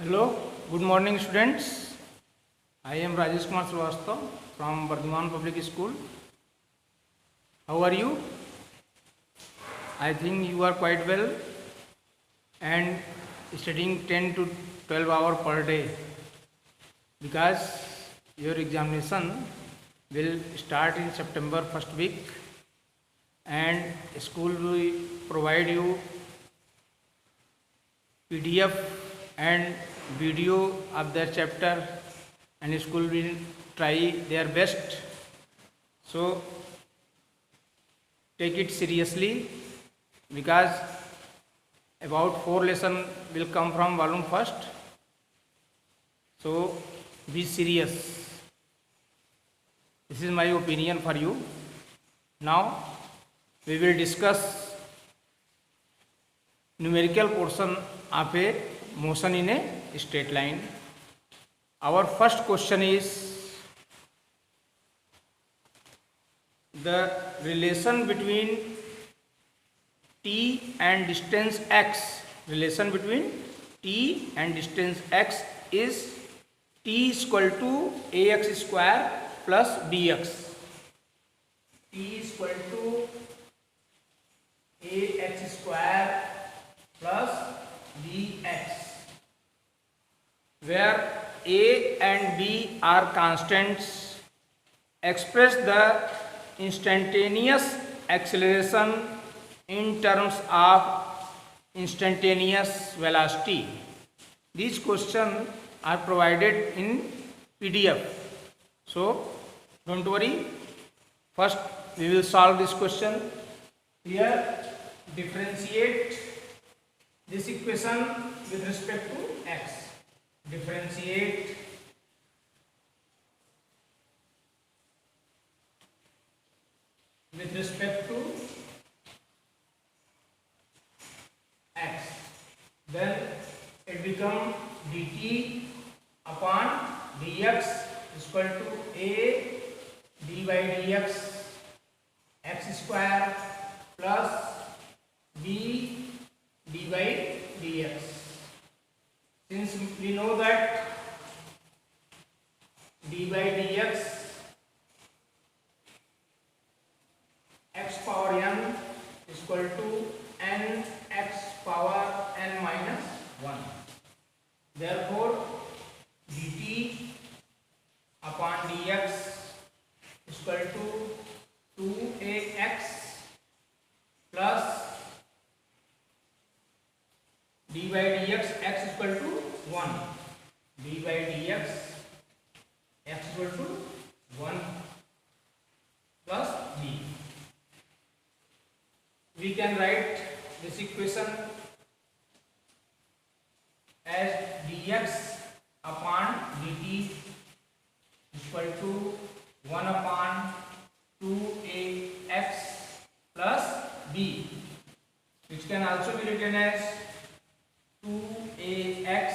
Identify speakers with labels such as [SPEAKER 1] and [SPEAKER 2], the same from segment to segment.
[SPEAKER 1] Hello, good morning students. I am Rajesh Kumar Srivastava from Bardhaman Public School. How are you? I think you are quite well and studying 10 to 12 hours per day because your examination will start in September first week and school will provide you PDF and video of their chapter and school will try their best. So take it seriously because about 4 lesson will come from volume first. So be serious. This is my opinion for you. Now we will discuss numerical portion of a motion in a straight line. Our first question is the relation between t and distance x. Relation between t and distance x is t is equal to ax square plus bx. T is equal to ax square plus bx, where a and b are constants. Express the instantaneous acceleration in terms of instantaneous velocity. These questions are provided in PDF. So don't worry. First we will solve this question. Here differentiate this equation with respect to x. Differentiate with respect to x. Then it becomes dt upon dx is equal to a d by dx x square plus b d by dx. Since we know that d by dx x power n is equal to n x power n minus 1. Therefore dt upon dx is equal to 2ax plus d by dx x is equal to 1. d by dx x is equal to 1 plus b. We can write this equation as dx upon dt is equal to 1 upon 2ax plus b, which can also be written as 2ax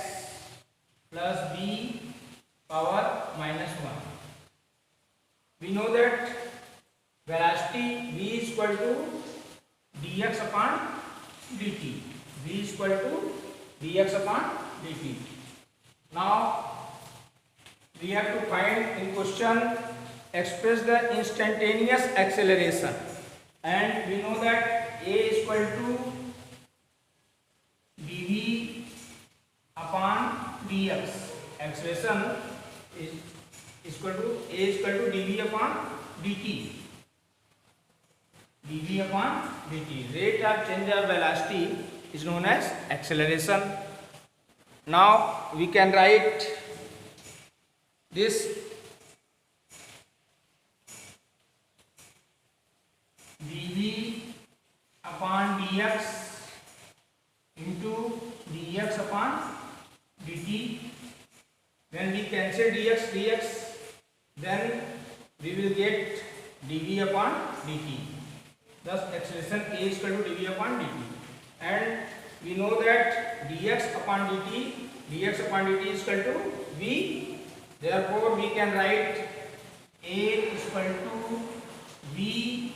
[SPEAKER 1] plus b power minus 1. We know that velocity v is equal to dx upon dt. v is equal to dx upon dt. Now we have to find in question express the instantaneous acceleration, and we know that a is equal to dv upon dx. Acceleration is equal to a is equal to dv upon dt. dv upon dt. Rate of change of velocity is known as acceleration. Now we can write this dv upon dx into dx upon dt. When we cancel dx, then we will get dv upon dt. Thus acceleration a is equal to dv upon dt. And we know that dx upon dt is equal to v. Therefore we can write a is equal to v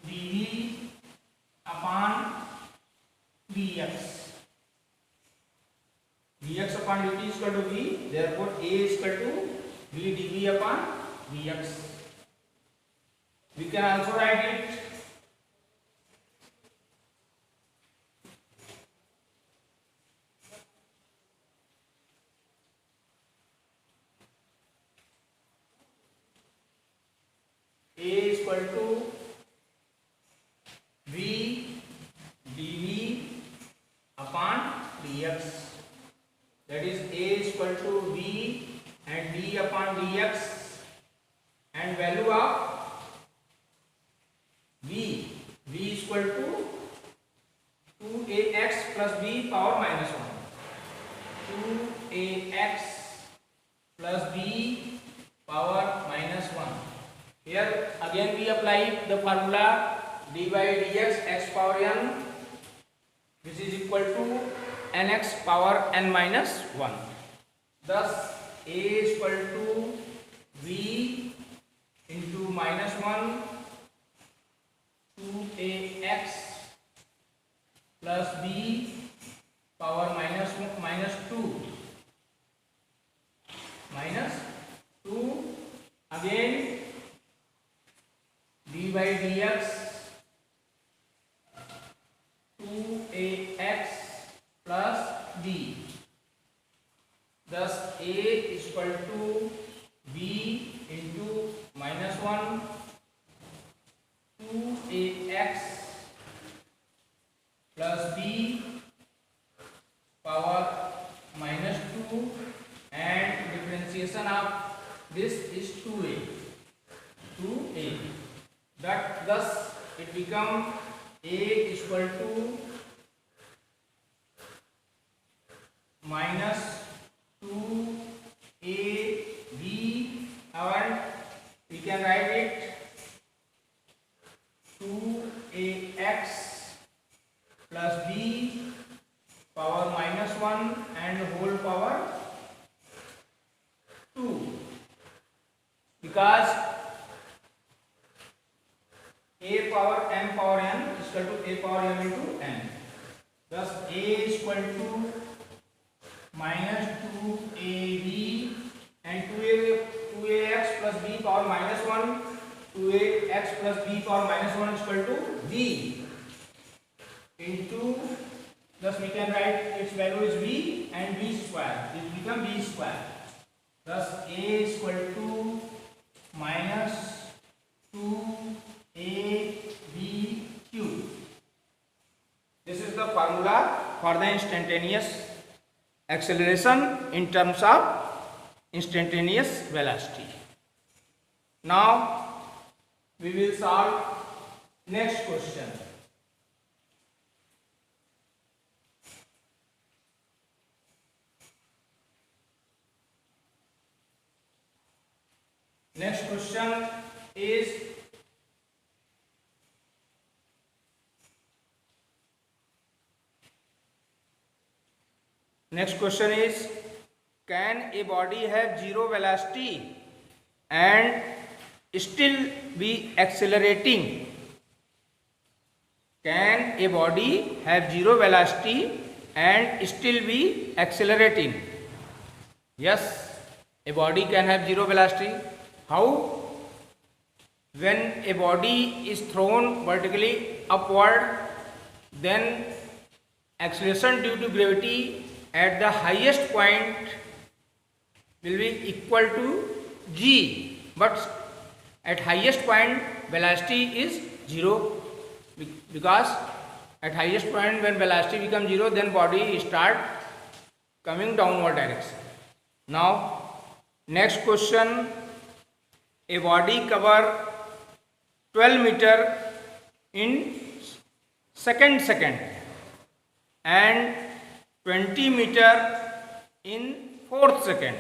[SPEAKER 1] dv upon dx. upon dt is equal to v. Therefore A is equal to v dv upon dx. We can also write it A is equal to v dv upon dx. That is A is equal to v and d upon dx, and value of v is equal to 2ax plus b power minus 1. 2ax plus b power minus 1. Here again we apply the formula d by dx x power n, which is equal to nx power n minus 1. Thus A is equal to v into minus 1 2ax plus b power minus 2 minus 2, again d by dx 2ax plus b. Thus A is equal to b into minus 1 2ax plus b power minus 2, and differentiation of this is 2a. Thus it become A is equal to minus 2ab, and we can write it 2ax plus b power minus 1 and whole power 2, because a power m power n is equal to a power m into n. Thus A is equal to minus 2ab and 2ax plus b power minus 1, 2ax plus b power minus 1 is equal to v into, thus we can write its value is v and v square. It become v square. Thus A is equal to minus 2ab cube. This is the formula for the instantaneous acceleration in terms of instantaneous velocity. Now we will solve next question. Next question is can a body have zero velocity and still be accelerating? Can a body have zero velocity and still be accelerating? Yes, a body can have zero velocity. How? When a body is thrown vertically upward, then acceleration due to gravity at the highest point will be equal to g, but at highest point velocity is 0, because at highest point when velocity becomes 0, then body start coming downward direction. Now next question, a body cover 12 meter in second and 20 meter in fourth second.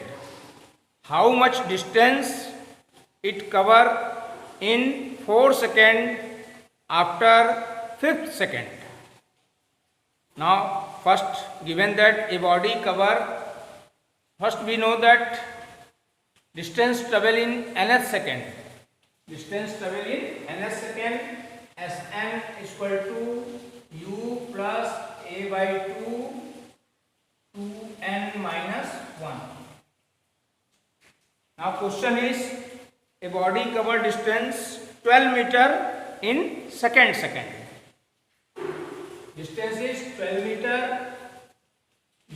[SPEAKER 1] How much distance it cover in 4 second after 5th second? Now first, given that a body cover, first we know that distance travel in nth second. Distance travel in nth second, Sn is equal to u plus a by 2 2n minus question is a body cover distance 12 meter in second. Distance is 12 meter,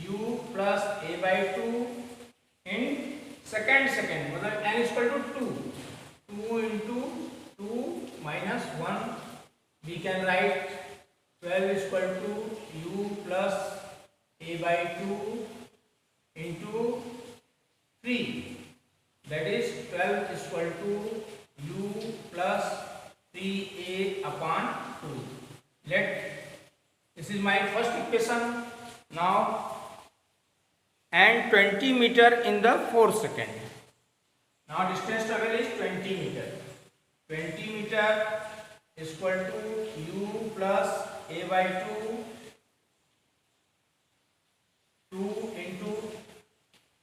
[SPEAKER 1] u plus a by 2 in second. मतलब n is equal to 2 into 2 minus 1. We can write 12 is equal to u plus a by 2 into 3. That is 12 is equal to u plus 3a upon 2. This is my first equation. Now and 20 meter in the 4 second. Now distance travel is 20 meter. 20 meter is equal to u plus a by 2 into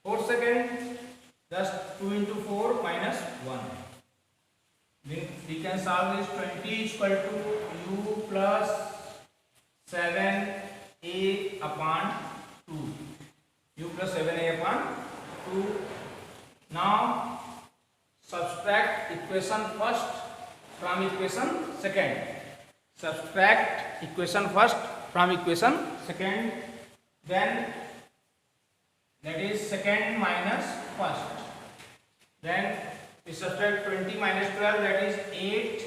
[SPEAKER 1] 4 second. Thus 2 into 4 minus 1. Then we can solve this. 20 is equal to u plus 7a upon 2. U plus 7a upon 2. Now subtract equation first from equation second. Subtract equation first from equation second. Then that is second minus first. Then we subtract 20 minus 12, that is 8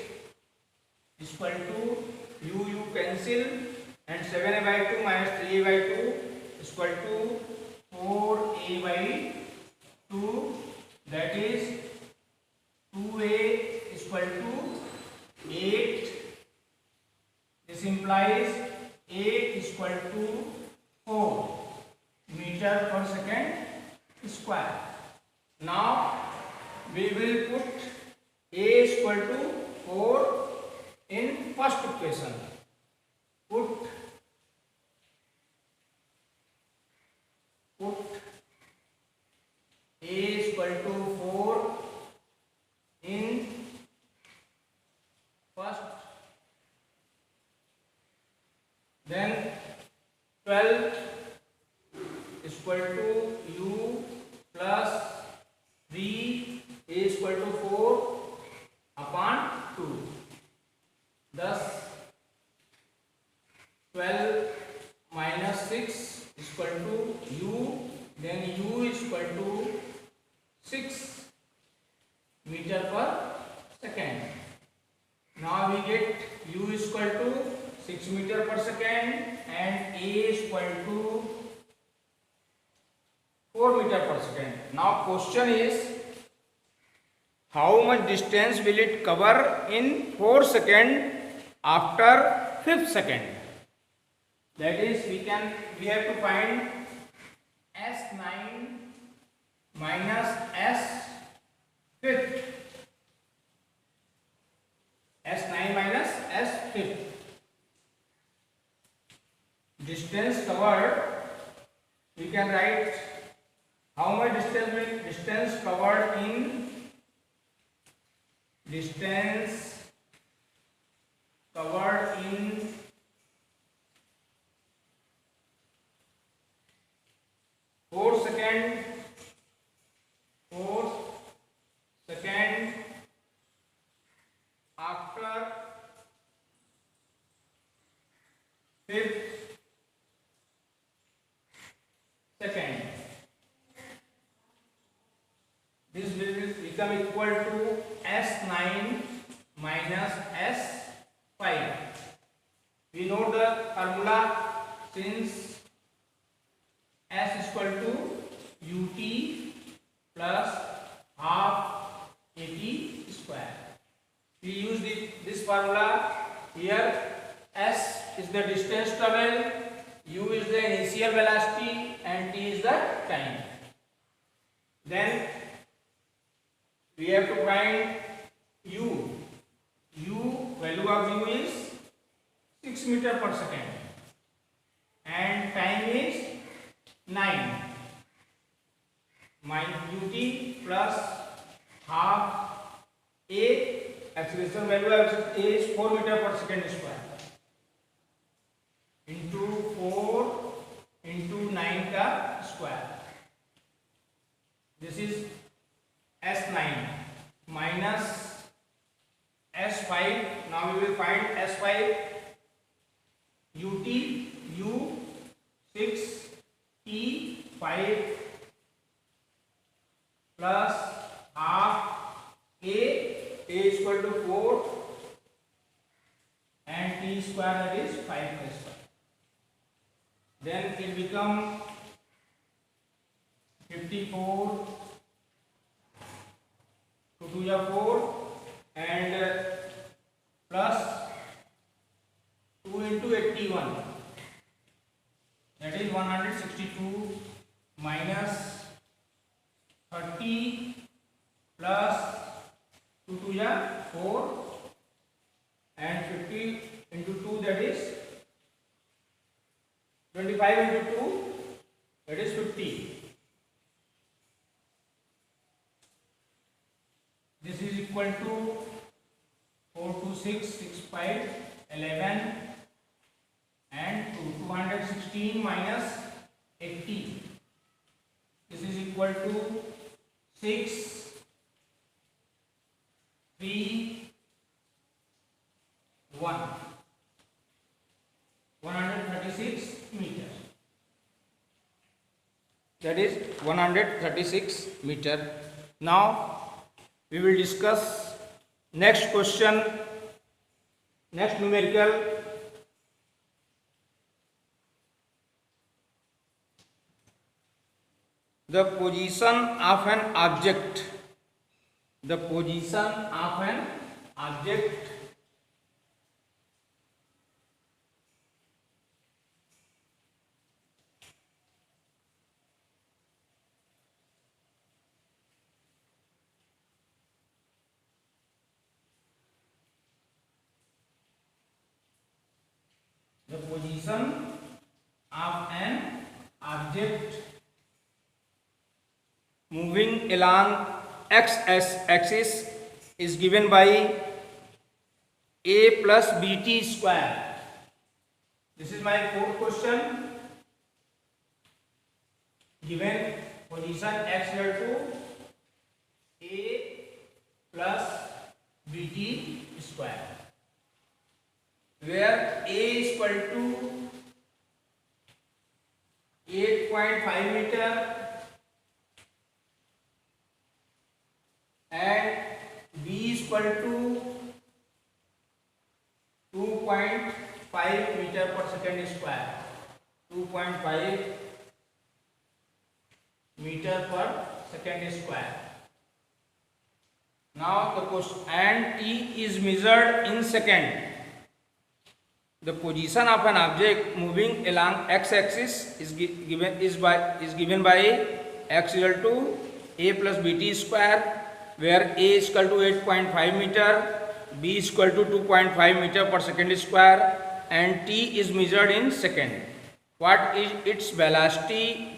[SPEAKER 1] is equal to u cancel, and 7a by 2 minus 3a by 2 is equal to 4a by 2, that is 2a is equal to 8. This implies 8 is equal to 4 meter per second square. Now we will put a is equal to 4 in first equation. Put a is equal to 4 in first. Then 12 is equal to u plus 3 is equal to 4 upon 2. Thus 12 minus 6 is equal to u. Then u is equal to 6 meter per second. Now we get u is equal to 6 meter per second and a is equal to 4 meter per second. Now question is, how much distance will it cover in 4 second after 5th second? That is, we have to find S9 minus S5th. S9 minus S5th. Distance covered, we can write how much distance covered in 4 second after 5th second. This will become equal to S9 minus S5. We know the formula, since S is equal to ut plus half at square. We use this formula here. S is the distance traveled, u is the initial velocity, and t is the time. Then we have to find u. Value of u is 6 meter per second and time is 9. Ut plus half a, acceleration value of a is 4 meter per second square into 4 into 9 का square. This is S9 का square, then it become 54 to 2 या 4 and plus 2 into 81, that is 162 minus 30 plus 2 2 या 4 and 50 into 2, that is 25 into 2, that is 50. This is equal to 4 to 6, 6 5, 11 and 216 minus 80. This is equal to 6, 3, 1. 136 meters. That is 136 meter. Now we will discuss next question, next numerical. The position of an object. The position of an object moving along x-axis is given by a plus bt square. This is my fourth question. Given position x equal to a plus bt square, where a is equal to 8.5 meter and b is equal to 2.5 meter per second square. 2.5 meter per second square. Now the question, and t is measured in second. The position of an object moving along x-axis is given by x equal to a plus bt square, where a is equal to 8.5 meter, b is equal to 2.5 meter per second square, and t is measured in second. What is its velocity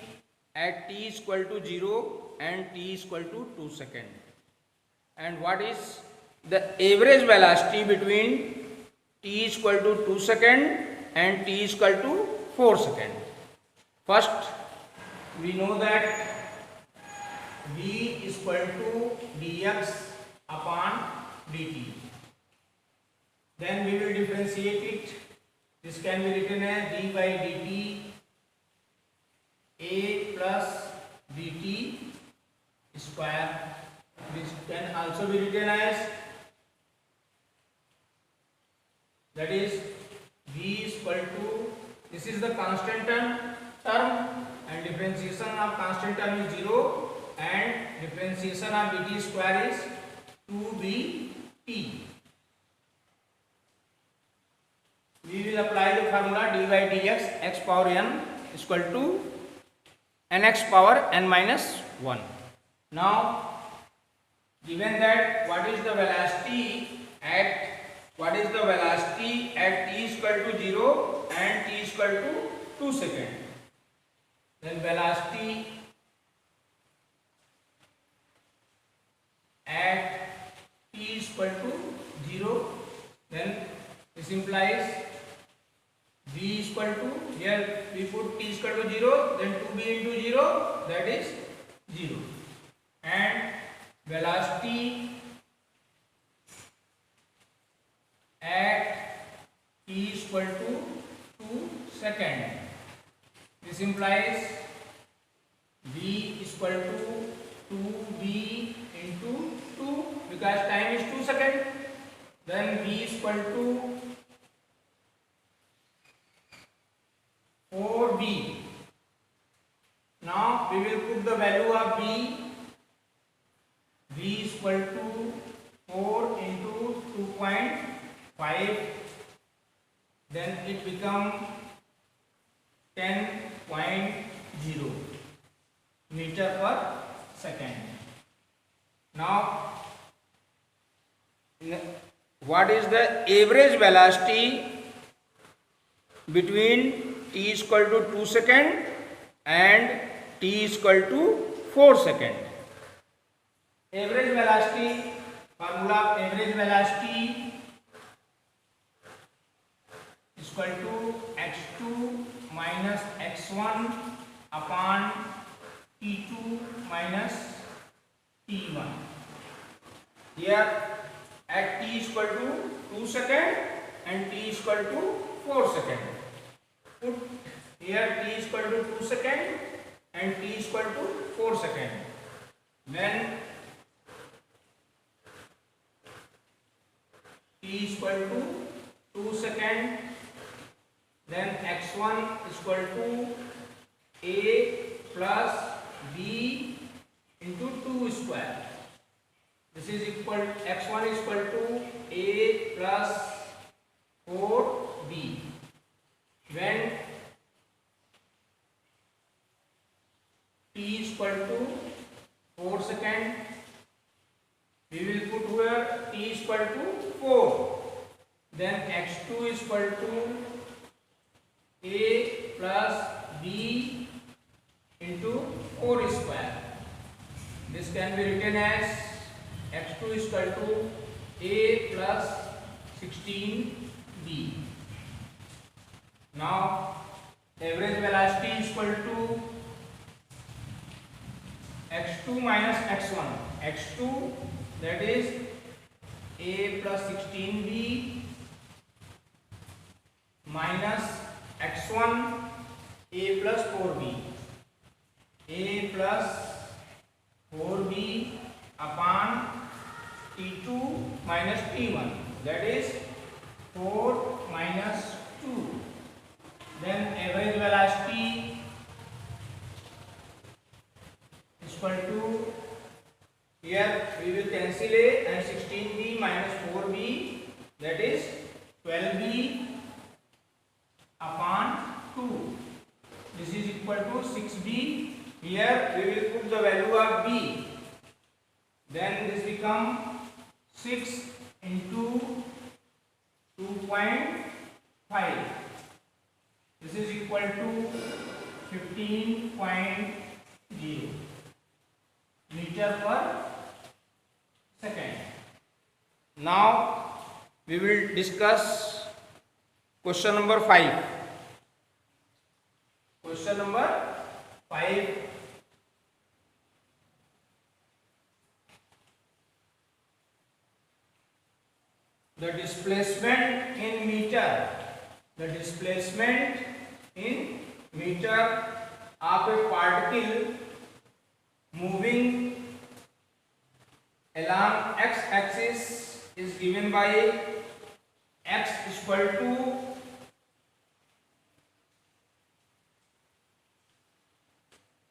[SPEAKER 1] at t is equal to 0 and t is equal to 2 seconds? And what is the average velocity between t is equal to 2 seconds and t is equal to 4 seconds? First, we know that v is equal to dx upon dt. Then we will differentiate it. This can be written as d by dt a plus bt square. This can also be written as, that is v is equal to, this is the constant term and differentiation of constant term is 0 and differentiation of bt square is 2bt. We will apply the formula d by dx x power n is equal to nx power n minus 1. Now given that what is the velocity at t is equal to 0 and t is equal to 2 seconds, then velocity at t is equal to 0, then this implies v is equal to, here we put t is equal to 0, then 2b into 0, that is 0, and velocity at t is equal to 2 seconds. This implies v is equal to 2b into 2, because time is 2 seconds. Then v is equal to 4b. Now we will put the value of b. V is equal to 4 into 2.5, then it become 10.0 meter per second. Now what is the average velocity between t is equal to 2 second and t is equal to 4 second? Average velocity, formula of average velocity is equal to x2 minus x1 upon t2 minus t1. Here at t is equal to 2 second and t is equal to 4 second. Put here t is equal to 2 second and t is equal to 4 second. Then t is equal to 2 second, then x1 is equal to a plus b into 2 square. This is equal, x1 is equal to a plus 4b. When t is equal to 4 second, we will put here t is equal to 4. Then x2 is equal to a plus b into 4 square. This can be written as x2 is equal to a plus 16b. Now average velocity is equal to x2 minus x1. x2, that is a plus 16b, minus x1 a plus 4b. a plus 4b upon t2 minus t1, that is 4 minus 2. Then average velocity is equal to, here we will cancel a and 16b minus 4b, that is 12b upon 2. This is equal to 6b. Here we will put the value of b. Then this become 6 into 2.5. This is equal to 15.0 meter per second. Now we will discuss question number 5. Question number 5. The displacement in meter. The displacement in meter of a particle moving along x-axis is given by x is equal to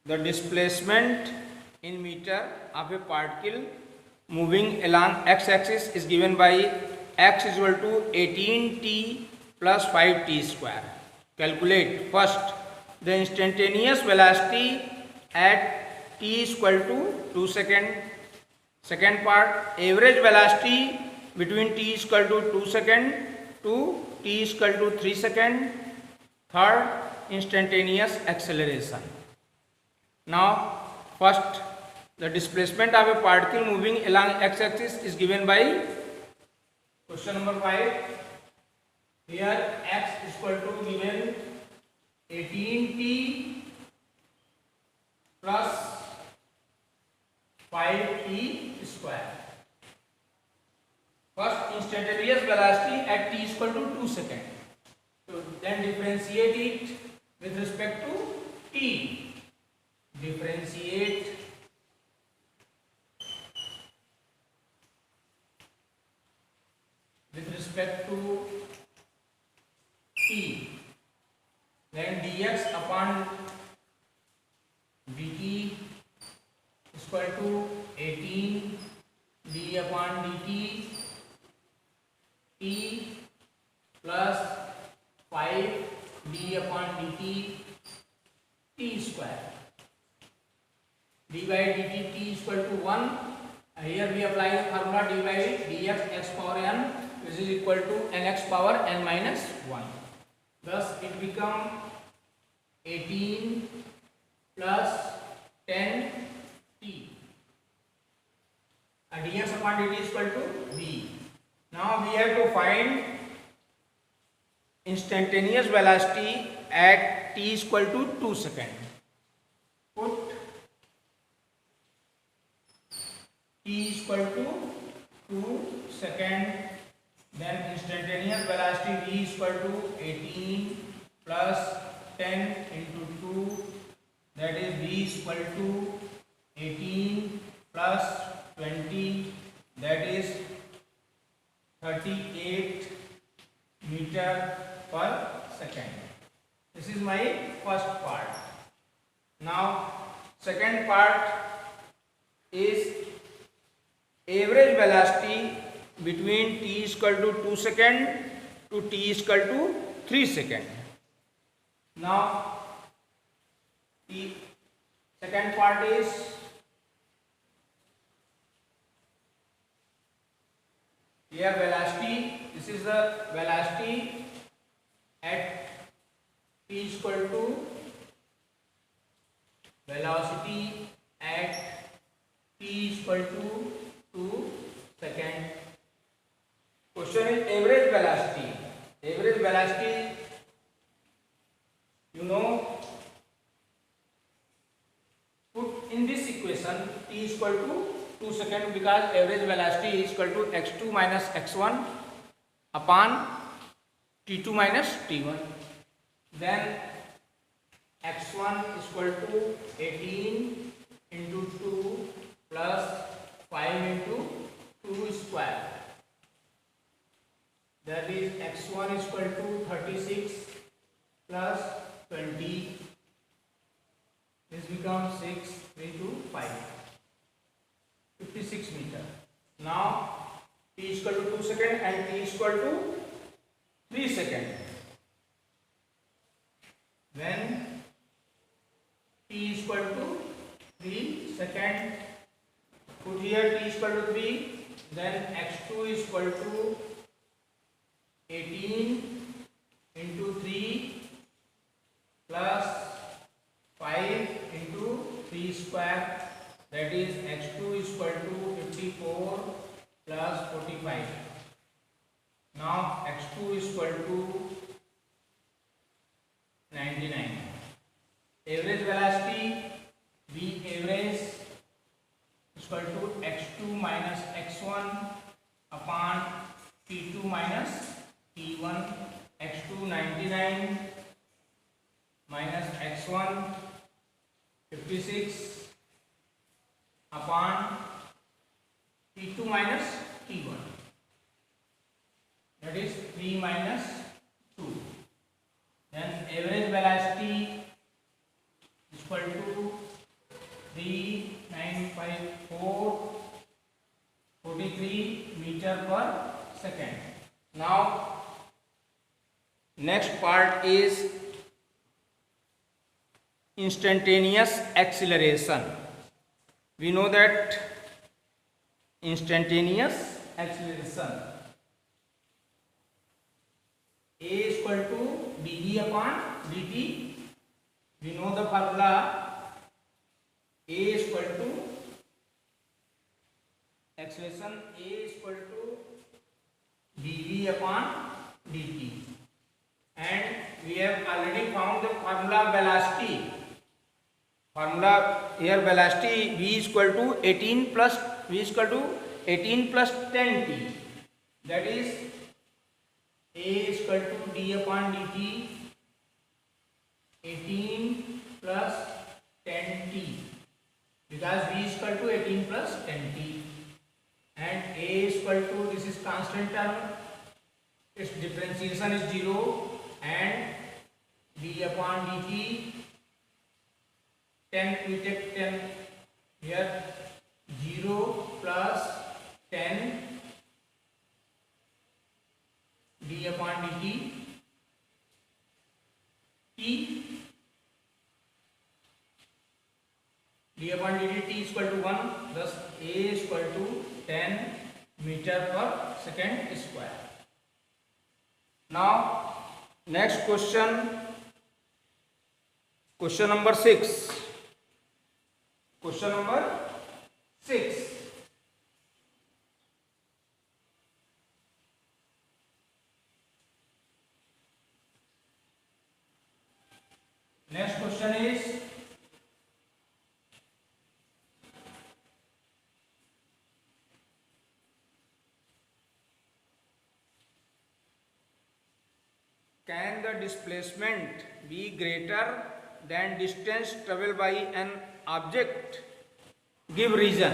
[SPEAKER 1] the displacement in meter of a particle moving along x-axis is given by x is equal to 18t plus 5t square. Calculate first the instantaneous velocity at t is equal to 2 second. Second part, average velocity between t is equal to 2 second to t is equal to 3 second. Third, instantaneous acceleration. Now first, the displacement of a particle moving along x-axis is given by question number 5. Here x is equal to given 18t plus 5t square. First, instantaneous velocity at t is equal to 2 seconds. So then differentiate it with respect to t. Differentiate with respect to t. then dx upon dt is equal to 18 d upon dt t plus 5 d upon dt t square. d by dt t is equal to 1. Here we apply the formula d by dx x power n, which is equal to nx power n minus 1. Thus it become 18 plus 10 t. dx upon dt is equal to v. Now we have to find instantaneous velocity at t is equal to 2 seconds. Put t is equal to 2 seconds, then instantaneous velocity v is equal to 18 plus 10 into 2, that is v is equal to 18 plus 20, that is 38 meter per second. This is my first part. Now second part is average velocity between t is equal to 2 second to t is equal to 3 second. Now the second part is here velocity. This is the velocity at t is equal to velocity at t is equal to 2 second. Question is average velocity. Average velocity, you know, put in this equation t is equal to 2 second, because average velocity is equal to x2 minus x1 upon t2 minus t1. Then x1 is equal to 18 into 2 plus 5 into 2 square, that is x1 is equal to 36 plus 20, this becomes 6 into 5, 56 meter. Now t is equal to 2 second and t is equal to 3 second. When t is equal to 3 second, put here t is equal to 3, then x2 is equal to 18 into 3 plus 5 into 3 square, that is x2 is equal to 54 plus 45. Now x2 is equal to 99. Average velocity v average is equal to x2 minus x1 upon t2 minus t1. x2 99 minus x1 56 upon t2 minus t1, that is 3 minus 2. Then average velocity is equal to 3954 43 meter per second. Now next part is instantaneous acceleration. We know that instantaneous acceleration a is equal to dv upon dt. We know the formula. A is equal to acceleration a is equal to dv upon dt, and we have already found the formula velocity. Formula here velocity v is equal to 18 plus 10t, that is a is equal to d upon dt 18 plus 10t, because v is equal to 18 plus 10t, and a is equal to, this is constant term, its differentiation is 0, and d upon dt, 10 we take 10 here, 0 plus 10 d upon dt, t d upon dt, t is equal to 1, thus a is equal to 10 meter per second square. Now next question, question number 6. Question number 6. Next question is, can the displacement be greater than distance travelled by an object? Give reason.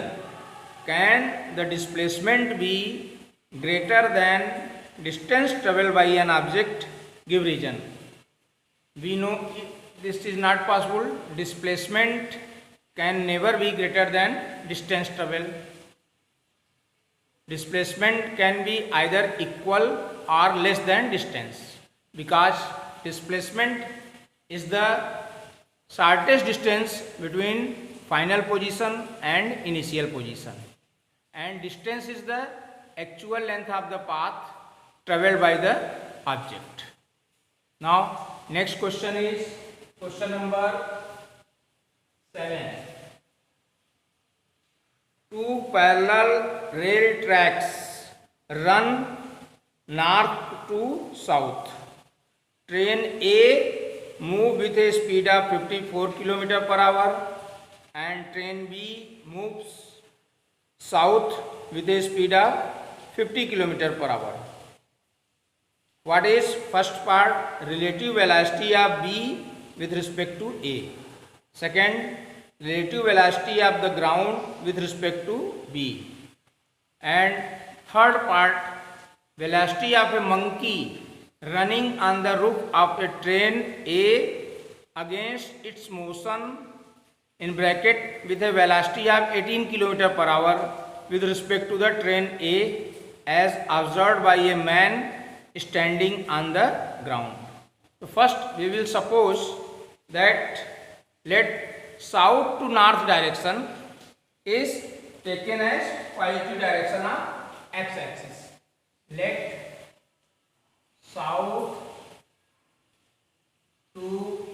[SPEAKER 1] Can the displacement be greater than distance travelled by an object? Give reason. We know this is not possible. Displacement can never be greater than distance travelled. Displacement can be either equal or less than distance, because displacement is the shortest distance between final position and initial position, and distance is the actual length of the path travelled by the object. Now next question is question number 7. Two parallel rail tracks run north to south. Train A move with a speed of 54 km per hour and train B moves south with a speed of 50 km per hour. What is first part? Relative velocity of B with respect to A. Second, relative velocity of the ground with respect to B. And third part, velocity of a monkey running on the roof of a train A against its motion in bracket with a velocity of 18 km per hour with respect to the train A as observed by a man standing on the ground. So first we will suppose that let south to north direction is taken as positive direction of x-axis. Let south to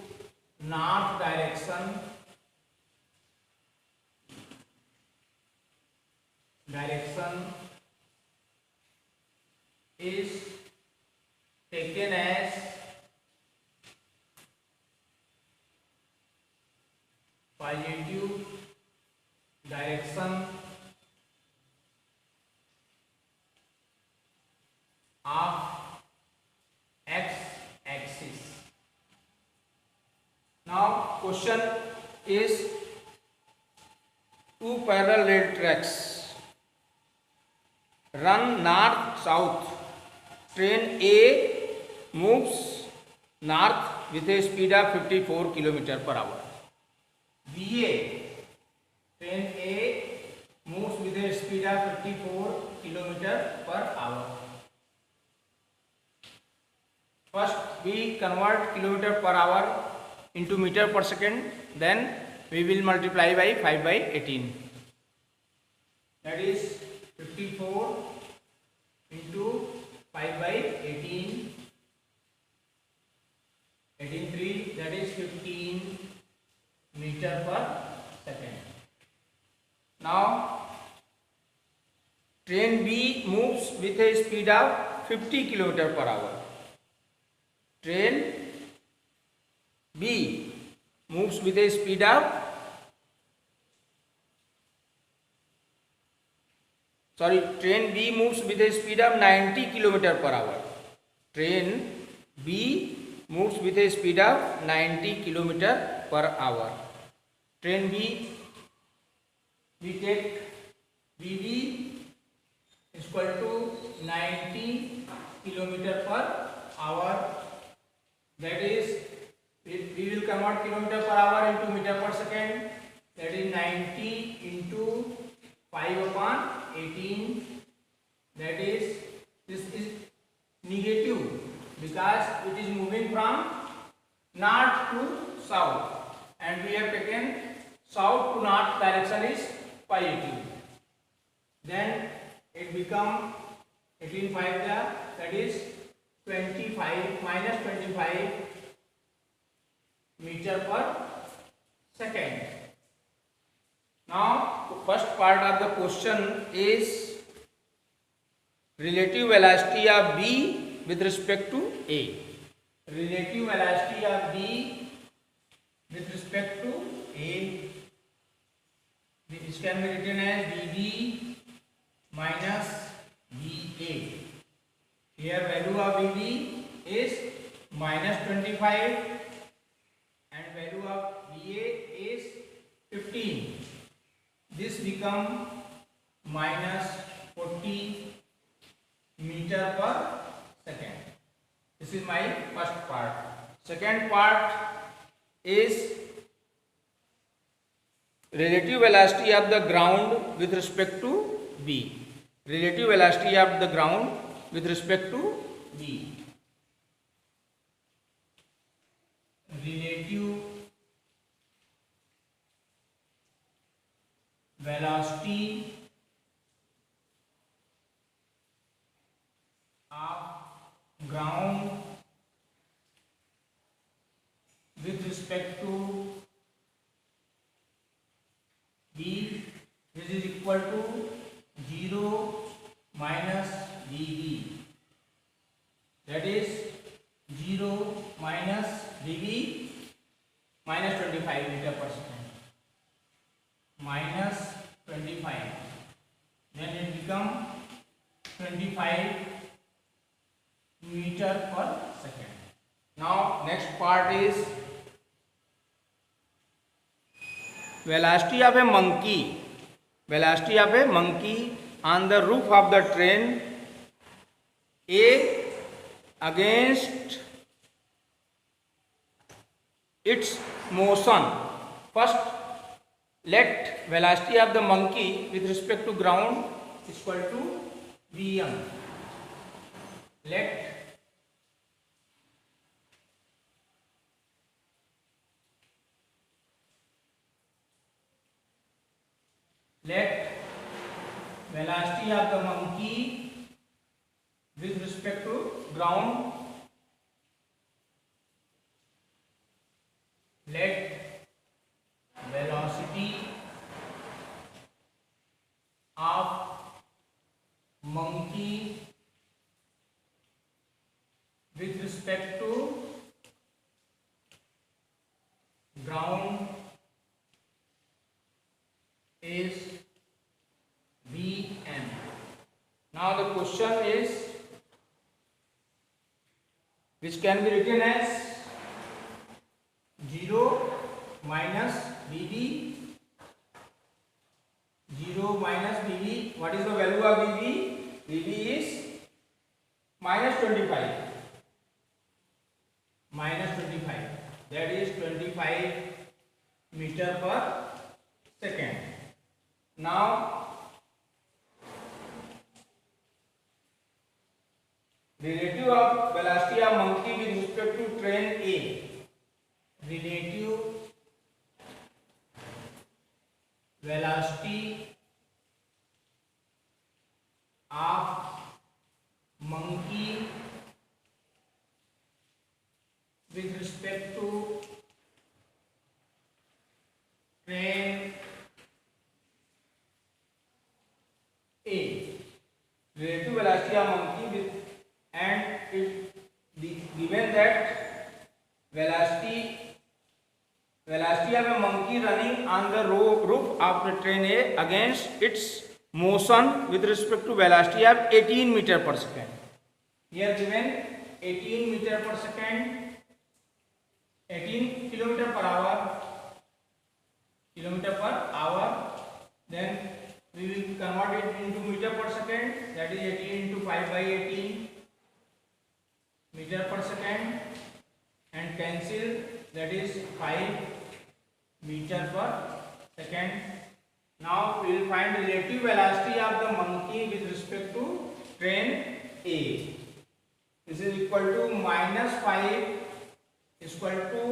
[SPEAKER 1] north direction is taken as positive direction of x-axis. Now question is, two parallel rail tracks run north south. Train A moves north with a speed of 54 km per hour. BA, train A moves with a speed of 54 km per hour. First we convert kilometer per hour into meter per second, then we will multiply by 5 by 18. That is 54 into 5 by 18, 3, that is 15 meter per second. Now train B moves with a speed of 50 km per hour. Train B moves with a speed of train B moves with a speed of 90 km per hour. Train B moves with a speed of 90 km per hour. Train B, we take BB is equal to 90 km per hour. That is, we convert kilometer per hour into meter per second. That is 90 into 5 upon 18. That is, this is negative because it is moving from north to south, and we have taken south to north direction is positive. Then it become 18 5 there, that is 25 minus 25 meter per second. Now first part of the question is relative velocity of B with respect to A. Relative velocity of B with respect to A, this can be written as Vb minus Va. Here value of Vb is minus 25 and value of Va is 15. This become minus 40 meter per second. This is my first part. Second part is relative velocity of the ground with respect to B. Relative velocity of the ground with respect to B. Relative velocity of ground with respect to B, this is equal to 0 minus dV. That is 0 minus dV minus 25 meter per second. Minus 25. Then it become 25 meter per second. Now next part is velocity of a monkey. Velocity of a monkey on the roof of the train A against its motion. First, let velocity of the monkey with respect to ground is equal to Vm. Let velocity of the monkey with respect to ground, let velocity of monkey with respect to ground is Vm. Now the question is, which can be written as 0 minus Vb. 0 minus Vb. What is the value of Vb? Vb is minus 25. Minus 25. That is 25 meter per second. Now relative of velocity of monkey with respect to train A. Relative velocity of monkey with respect to train A. Relative velocity of monkey with, and it given that velocity of a monkey running on the roof of the train A against its motion with respect to velocity of 18 meter per second. Here given 18 meter per second, 18 kilometer per hour, then we will convert it into meter per second, that is 18 into 5 by 18 meter per second, and cancel, that is 5 meter per second. Now we will find relative velocity of the monkey with respect to train A. This is equal to -5 is equal to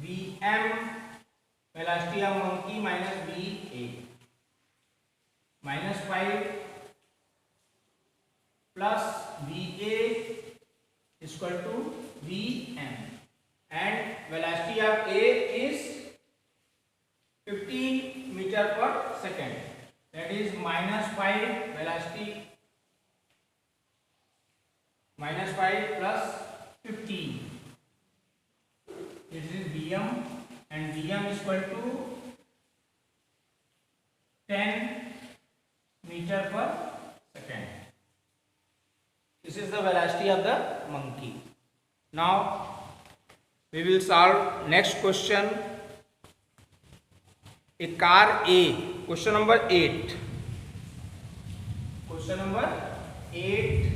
[SPEAKER 1] Vm velocity of monkey minus Va. -5 plus Va is equal to Vm, and velocity of A is 15 meter per second. That is -5 velocity, -5 plus 15. This is Vm, and Vm is equal to 10 meter per second. This is the velocity of the monkey. Now we will solve next question. A car A, question number 8. Question number 8.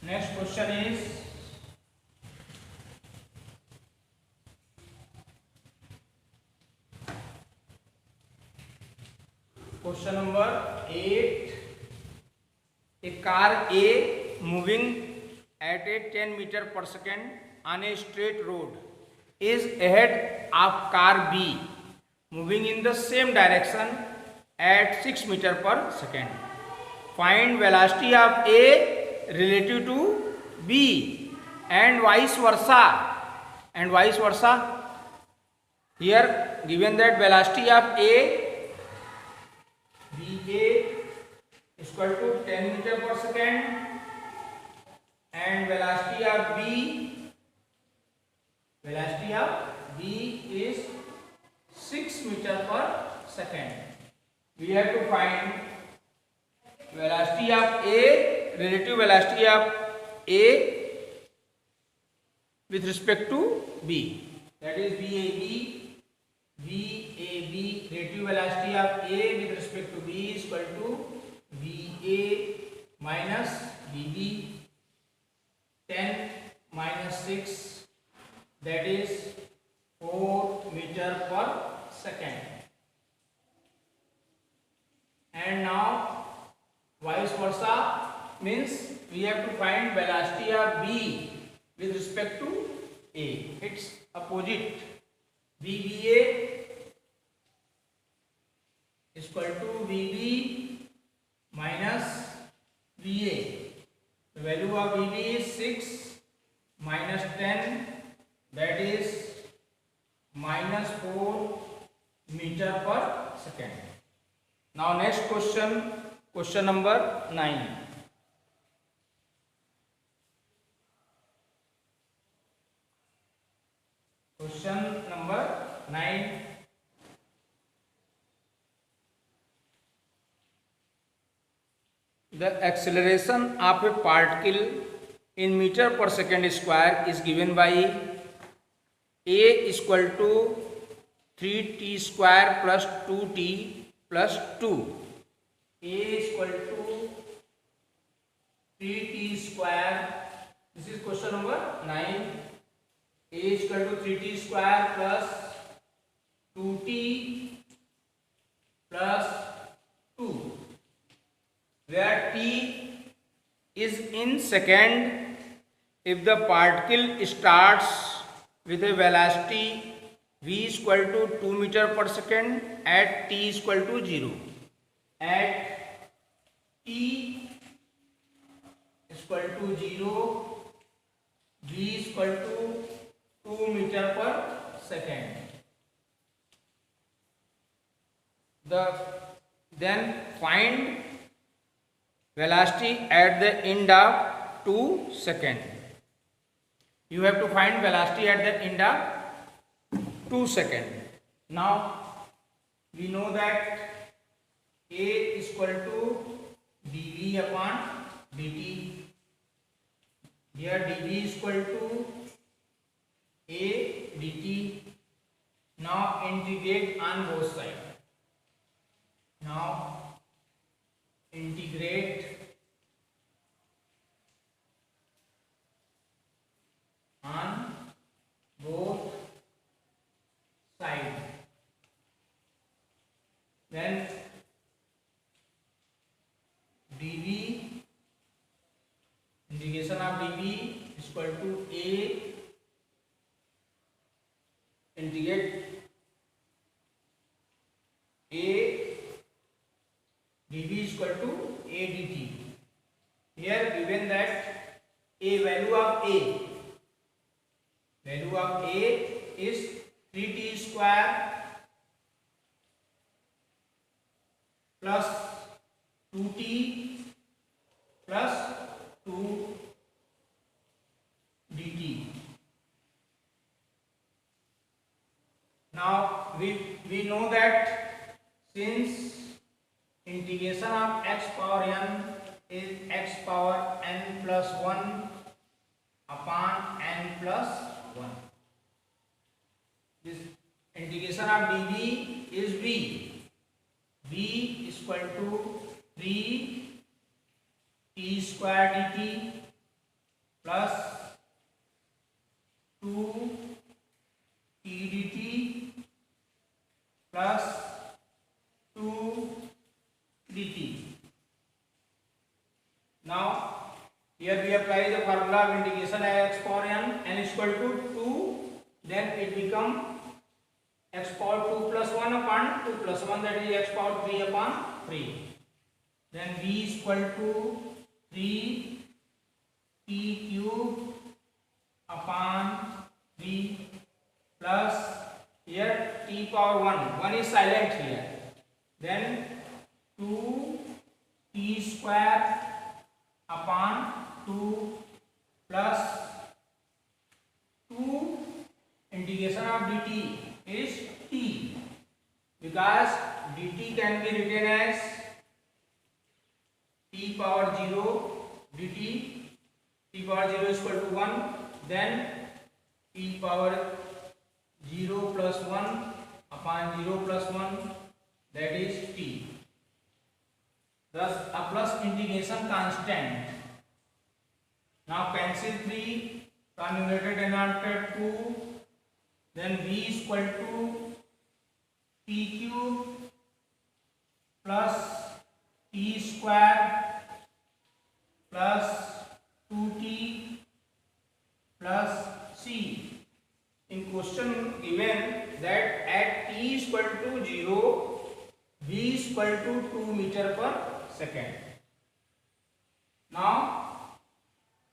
[SPEAKER 1] Next question is question number 8. A car A moving at a 10 meter per second on a straight road is ahead of car B moving in the same direction at 6 meter per second. Find velocity of A relative to B and vice versa. Here given that velocity of A Va is equal to 10 meter per second and velocity of B is 6 meter per second. We have to find velocity of A, relative velocity of A with respect to B. That is VAB, relative velocity of A with respect to B is equal to VA minus VB, 10 minus 6, that is 4 meter per second. And now vice versa means we have to find velocity of B with respect to A. It's opposite. VBA is equal to VB minus VA. The value of VB is 6 minus 10, that is minus 4 meter per second. Now next question, question number 9. Question number 9. The acceleration of a particle in meter per second square is given by A is equal to 3t square plus 2t plus 2. A is equal to 3t square. This is question number 9. A is equal to 3t square plus 2t plus 2, where t is in second if the particle starts with a velocity v is equal to 2 meter per second at t is equal to 0. At t is equal to 0, v is equal to 2 meter per second. Then find velocity at the end of 2 seconds. You have to find velocity at the end of 2 seconds. Now we know that A is equal to dv upon dt. Here dv is equal to A dt Now integrate on both sides. Now integrate on both sides. Then dv, integration of dv is equal to a, integrate a dv is equal to a dt. Here given that a value of a is 3t square plus 2t plus 2 dt. Now we know that since integration of x power n is x power n plus 1 upon n plus 1. This integration of dv is v. V is equal to 3 t square dt plus 2 t dt plus 2 dt. Now here we apply the formula of integration x power n is equal to 2, then it become x power 2 plus 1 upon 2 plus 1, that is x power 3 upon 3. Then v is equal to 3 t cube upon 3 plus here t power 1 is silent here. Then 2 t square upon 2 plus 2 integration of dt is t, because dt can be written as t power 0 dt, t power 0 is equal to 1, then t power 0 plus 1 upon 0 plus 1, that is t. Thus a plus integration constant. Now cancel 3, numerator denominator 2, then v is equal to t cube plus t square plus 2t plus c. In question given that at t is equal to 0, v is equal to 2 meter per second. Now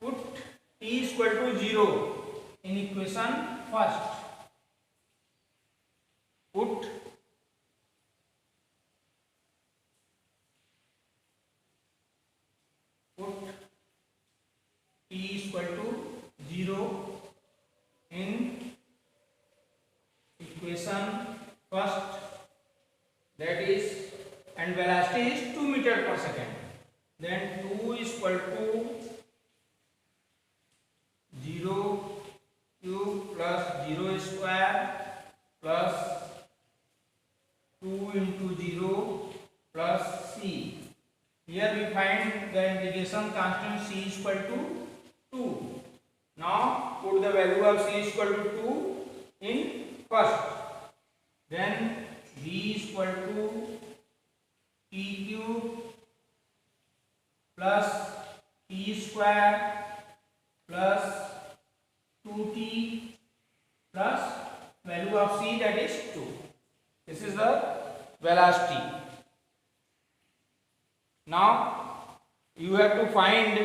[SPEAKER 1] put t is equal to 0 in equation first. Put t is equal to 0 in equation first, that is, and velocity is 2 meter per second. Then 2 is equal to 0 cube plus 0 square plus 2 into 0 plus c. Here we find the integration constant c is equal to 2. Now put the value of c is equal to 2 in first. Then v is equal to t cube plus t square plus 2t plus value of c, that is 2. This is the velocity. Now you have to find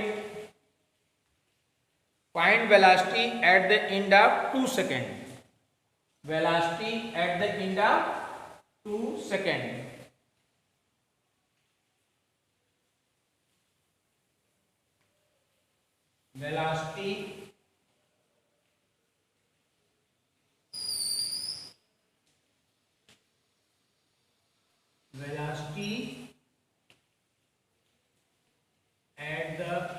[SPEAKER 1] velocity at the end of 2 seconds. Velocity at the end of 2 seconds. Velocity at the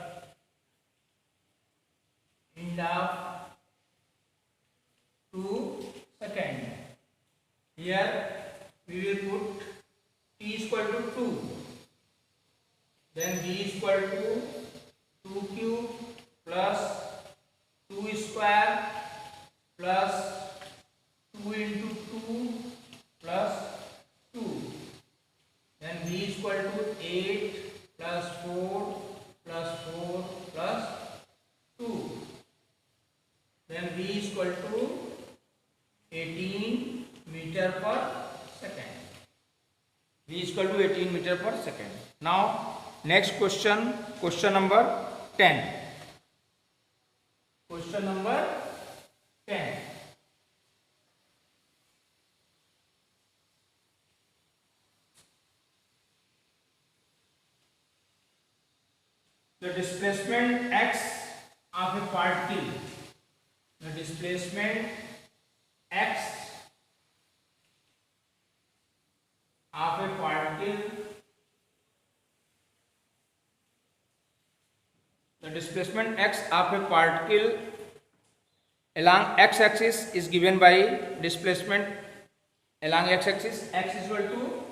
[SPEAKER 1] end of 2 seconds. we will put t is equal to 2, then v is equal to 2 cube plus 2 square plus 2 into 2 plus 2, then v is equal to 8 plus 4 plus 4 plus 2, then v is equal to 18 meter per second. V is equal to 18 meter per second. Now next question, question number 10. Question number 10. The displacement x of a particle, the displacement x of a particle, the displacement x of a particle along x-axis is given by displacement along x-axis. X is equal to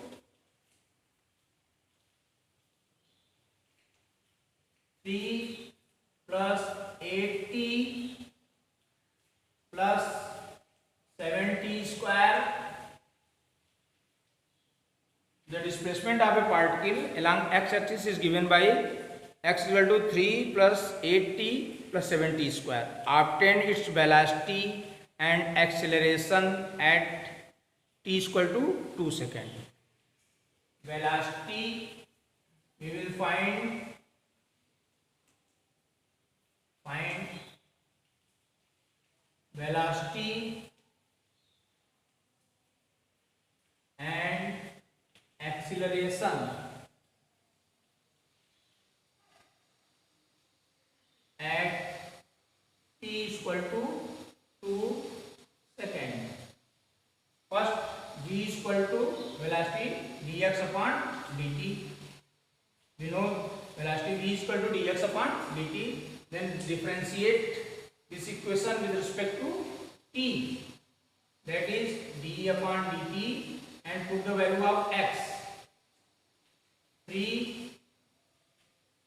[SPEAKER 1] t plus 8t plus 7t square. The displacement of a particle along x-axis is given by x is equal to 3 plus 8t plus 7t square. Obtain its velocity and acceleration at t is equal to 2 seconds. Velocity we will find velocity and acceleration at t is equal to 2 seconds. First, v is equal to velocity dx upon dt. We know velocity v is equal to dx upon dt. Then differentiate this equation with respect to t, that is d upon dt, and put the value of x. 3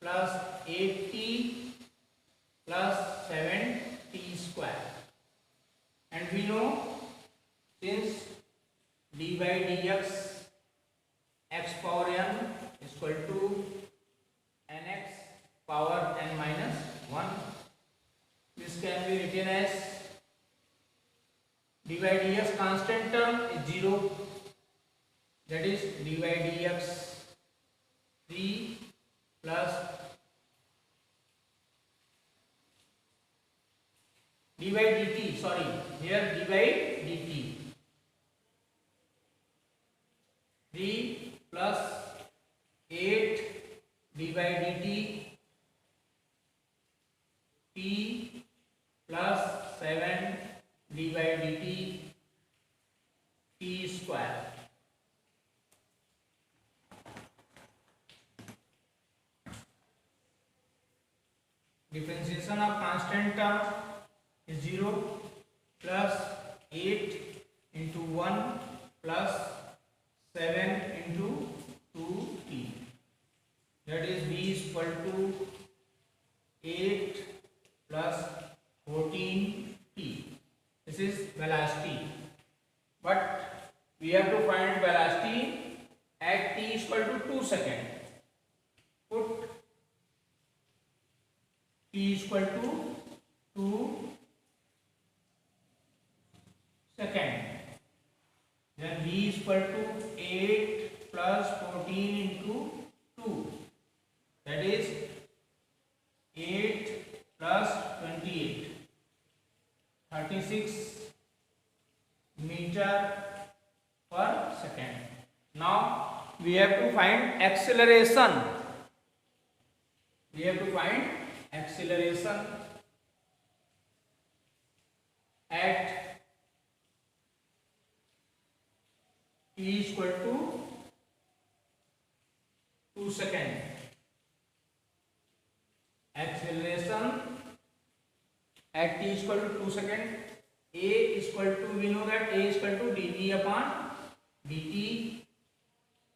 [SPEAKER 1] plus 8t plus 7t square. And we know since d by dx x power n is equal to nx power n minus 1. This can be written as d by dx constant term is 0, that is d by dx 3 plus d by dt, sorry, here d by dt 3 plus 8 d by dt t plus 7 d by dt t square. Differentiation of constant term is 0 plus 8 into 1 plus 7 into 2t, that is v is equal to 8 plus 14t. This is velocity, but we have to find velocity at t is equal to 2 seconds. Put t is equal to 2 seconds. Then v is equal to 8 plus 14 into 2, that is 8 plus 28, 36 meter per second. Now we have to find acceleration. We have to find acceleration at t is equal to 2 seconds. Acceleration at t is equal to 2 seconds. A is equal to, we know that A is equal to dv upon dt,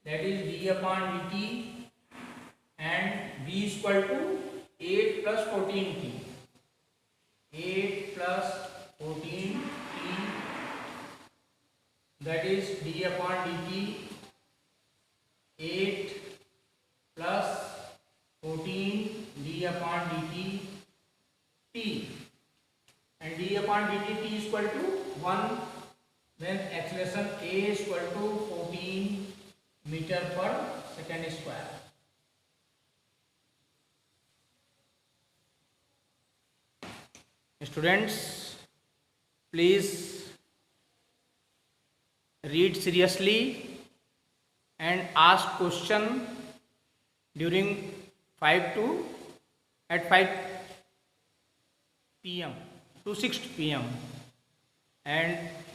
[SPEAKER 1] that is d upon dt, and v is equal to 8 plus 14t. 8 plus 14t, that is d upon dt, 8 plus 14 d upon dt t, and d upon dt t is equal to 1, then acceleration a is equal to 14 meter per second square. Students, please read seriously and ask question during 5 p.m. to 6 p.m.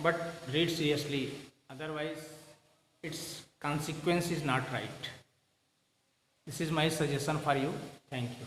[SPEAKER 1] But read seriously, otherwise its consequence is not right. This is my suggestion for you. Thank you.